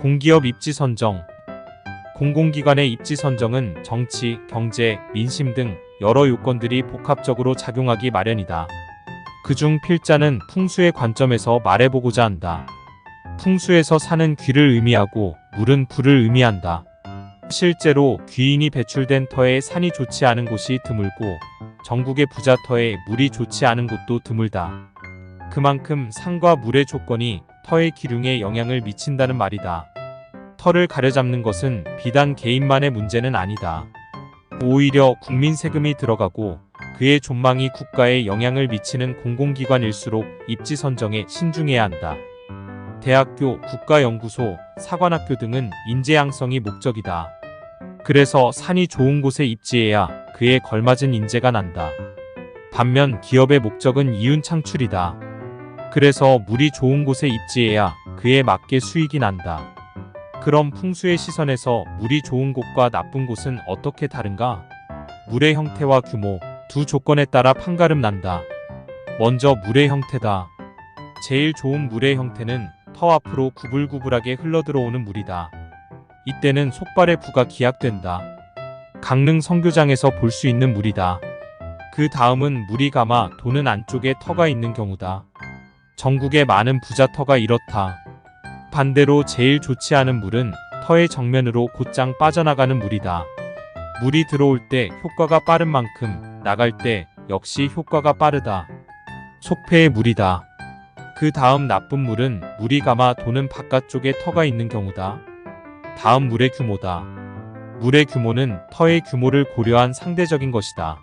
공기업 입지 선정. 공공기관의 입지 선정은 정치, 경제, 민심 등 여러 요건들이 복합적으로 작용하기 마련이다. 그중 필자는 풍수의 관점에서 말해보고자 한다. 풍수에서 산은 귀를 의미하고 물은 불을 의미한다. 실제로 귀인이 배출된 터에 산이 좋지 않은 곳이 드물고 전국의 부자 터에 물이 좋지 않은 곳도 드물다. 그만큼 산과 물의 조건이 터의 기륭에 영향을 미친다는 말이다. 터를 가려잡는 것은 비단 개인만의 문제는 아니다. 오히려 국민 세금이 들어가고 그의 존망이 국가에 영향을 미치는 공공기관일수록 입지 선정에 신중해야 한다. 대학교, 국가연구소, 사관학교 등은 인재 양성이 목적이다. 그래서 산이 좋은 곳에 입지해야 그에 걸맞은 인재가 난다. 반면 기업의 목적은 이윤 창출이다. 그래서 물이 좋은 곳에 입지해야 그에 맞게 수익이 난다. 그럼 풍수의 시선에서 물이 좋은 곳과 나쁜 곳은 어떻게 다른가? 물의 형태와 규모, 두 조건에 따라 판가름 난다. 먼저 물의 형태다. 제일 좋은 물의 형태는 터 앞으로 구불구불하게 흘러들어오는 물이다. 이때는 속발의 부가 기약된다. 강릉 성교장에서 볼 수 있는 물이다. 그 다음은 물이 감아 도는 안쪽에 터가 있는 경우다. 전국의 많은 부자 터가 이렇다. 반대로 제일 좋지 않은 물은 터의 정면으로 곧장 빠져나가는 물이다. 물이 들어올 때 효과가 빠른 만큼 나갈 때 역시 효과가 빠르다. 속폐의 물이다. 그 다음 나쁜 물은 물이 감아 도는 바깥쪽에 터가 있는 경우다. 다음 물의 규모다. 물의 규모는 터의 규모를 고려한 상대적인 것이다.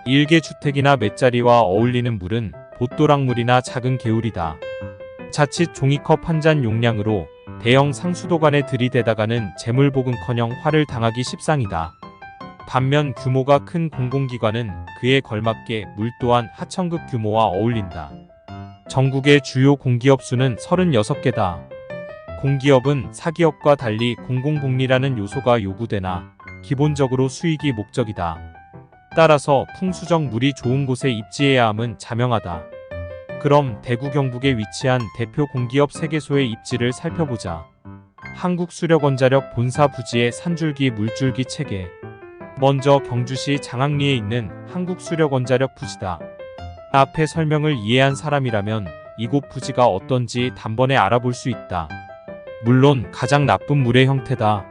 일개 주택이나 맷자리와 어울리는 물은 봇도락물이나 작은 개울이다. 자칫 종이컵 한 잔 용량으로 대형 상수도관에 들이대다가는 재물복은커녕 화를 당하기 십상이다. 반면 규모가 큰 공공기관은 그에 걸맞게 물 또한 하천급 규모와 어울린다. 전국의 주요 공기업 수는 36개다. 공기업은 사기업과 달리 공공복리라는 요소가 요구되나 기본적으로 수익이 목적이다. 따라서 풍수적 물이 좋은 곳에 입지해야 함은 자명하다. 그럼 대구 경북에 위치한 대표 공기업 3개소의 입지를 살펴보자. 한국수력원자력 본사 부지의 산줄기 물줄기 체계. 먼저 경주시 장항리에 있는 한국수력원자력 부지다. 앞의 설명을 이해한 사람이라면 이곳 부지가 어떤지 단번에 알아볼 수 있다. 물론 가장 나쁜 물의 형태다.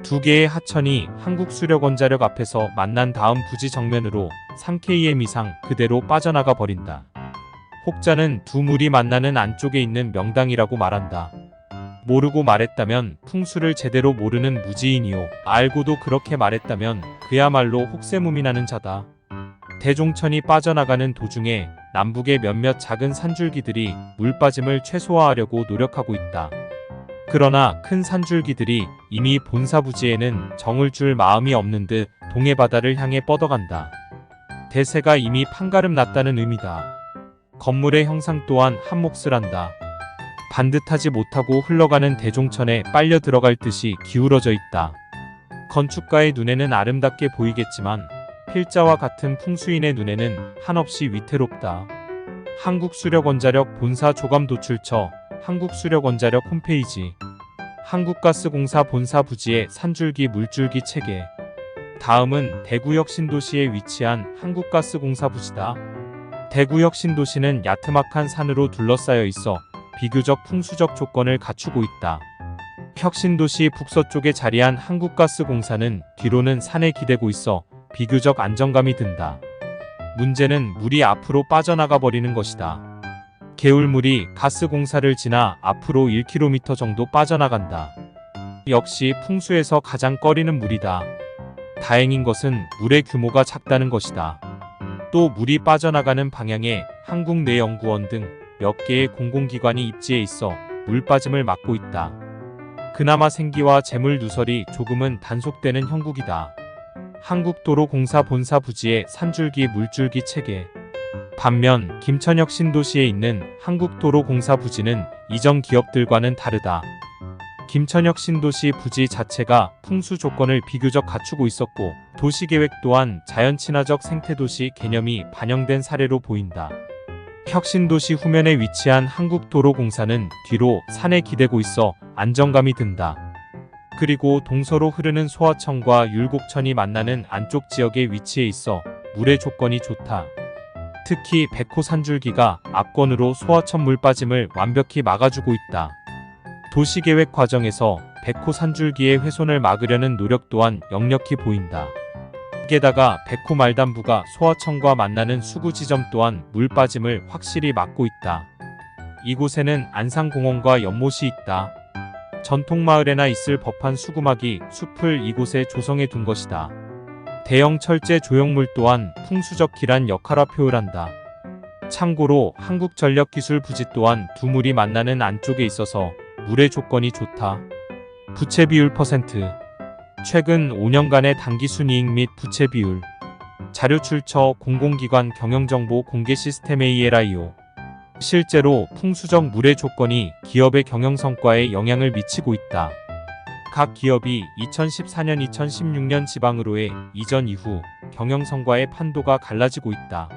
두 개의 하천이 한국수력원자력 앞에서 만난 다음 부지 정면으로 3km 이상 그대로 빠져나가 버린다. 혹자는 두 물이 만나는 안쪽에 있는 명당이라고 말한다. 모르고 말했다면 풍수를 제대로 모르는 무지인이요, 알고도 그렇게 말했다면 그야말로 혹세무민하는 자다. 대종천이 빠져나가는 도중에 남북의 몇몇 작은 산줄기들이 물 빠짐을 최소화하려고 노력하고 있다. 그러나 큰 산줄기들이 이미 본사 부지에는 정을 줄 마음이 없는 듯 동해 바다를 향해 뻗어간다. 대세가 이미 판가름 났다는 의미다. 건물의 형상 또한 한몫을 한다. 반듯하지 못하고 흘러가는 대종천에 빨려 들어갈 듯이 기울어져 있다. 건축가의 눈에는 아름답게 보이겠지만 필자와 같은 풍수인의 눈에는 한없이 위태롭다. 한국수력원자력 본사 조감도출처, 한국수력원자력 홈페이지. 한국가스공사 본사 부지의 산줄기 물줄기 체계. 다음은 대구역 신도시에 위치한 한국가스공사 부지다. 대구역 신도시는 야트막한 산으로 둘러싸여 있어 비교적 풍수적 조건을 갖추고 있다. 혁신도시 북서쪽에 자리한 한국가스공사는 뒤로는 산에 기대고 있어 비교적 안정감이 든다. 문제는 물이 앞으로 빠져나가 버리는 것이다. 개울물이 가스공사를 지나 앞으로 1km 정도 빠져나간다. 역시 풍수에서 가장 꺼리는 물이다. 다행인 것은 물의 규모가 작다는 것이다. 또 물이 빠져나가는 방향에 한국내연구원 등 몇 개의 공공기관이 입지해 있어 물 빠짐을 막고 있다. 그나마 생기와 재물 누설이 조금은 단속되는 형국이다. 한국도로공사 본사 부지의 산줄기 물줄기 체계. 반면 김천역 신도시에 있는 한국도로공사 부지는 이전 기업들과는 다르다. 김천역 신도시 부지 자체가 풍수 조건을 비교적 갖추고 있었고 도시계획 또한 자연친화적 생태도시 개념이 반영된 사례로 보인다. 혁신도시 후면에 위치한 한국도로공사는 뒤로 산에 기대고 있어 안정감이 든다. 그리고 동서로 흐르는 소하천과 율곡천이 만나는 안쪽 지역에 위치해 있어 물의 조건이 좋다. 특히 백호 산줄기가 압권으로 소하천 물 빠짐을 완벽히 막아주고 있다. 도시계획 과정에서 백호 산줄기의 훼손을 막으려는 노력 또한 역력히 보인다. 게다가 백호 말단부가 소하천과 만나는 수구 지점 또한 물 빠짐을 확실히 막고 있다. 이곳에는 안산공원과 연못이 있다. 전통마을에나 있을 법한 수구막이 숲을 이곳에 조성해 둔 것이다. 대형 철제 조형물 또한 풍수적 기란 역할화 표현한다. 참고로 한국전력기술 부지 또한 두 물이 만나는 안쪽에 있어서 물의 조건이 좋다. 부채 비율 %. 최근 5년간의 당기순이익 및 부채 비율. 자료 출처 공공기관 경영정보 공개 시스템 ALIO. 실제로 풍수적 물의 조건이 기업의 경영 성과에 영향을 미치고 있다. 각 기업이 2014년, 2016년 지방으로의 이전 이후 경영 성과의 판도가 갈라지고 있다.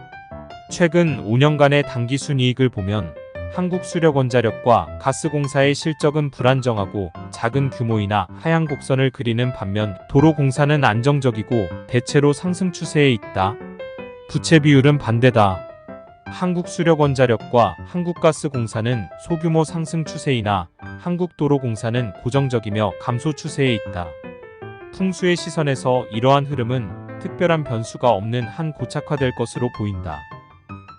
최근 5년간의 당기순이익을 보면 한국수력원자력과 가스공사의 실적은 불안정하고 작은 규모이나 하향 곡선을 그리는 반면 도로공사는 안정적이고 대체로 상승 추세에 있다. 부채 비율은 반대다. 한국수력원자력과 한국가스공사는 소규모 상승 추세이나 한국도로공사는 고정적이며 감소 추세에 있다. 풍수의 시선에서 이러한 흐름은 특별한 변수가 없는 한 고착화될 것으로 보인다.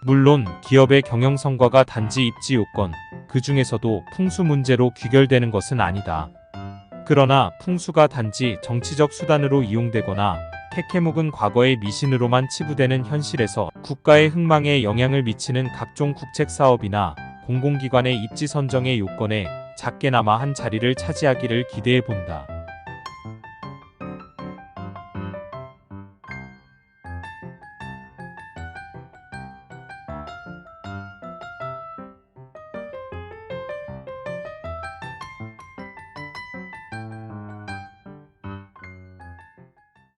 물론 기업의 경영 성과가 단지 입지 요건, 그 중에서도 풍수 문제로 귀결되는 것은 아니다. 그러나 풍수가 단지 정치적 수단으로 이용되거나 캐캐묵은 과거의 미신으로만 치부되는 현실에서 국가의 흥망에 영향을 미치는 각종 국책 사업이나 공공기관의 입지 선정의 요건에 작게나마 한 자리를 차지하기를 기대해 본다.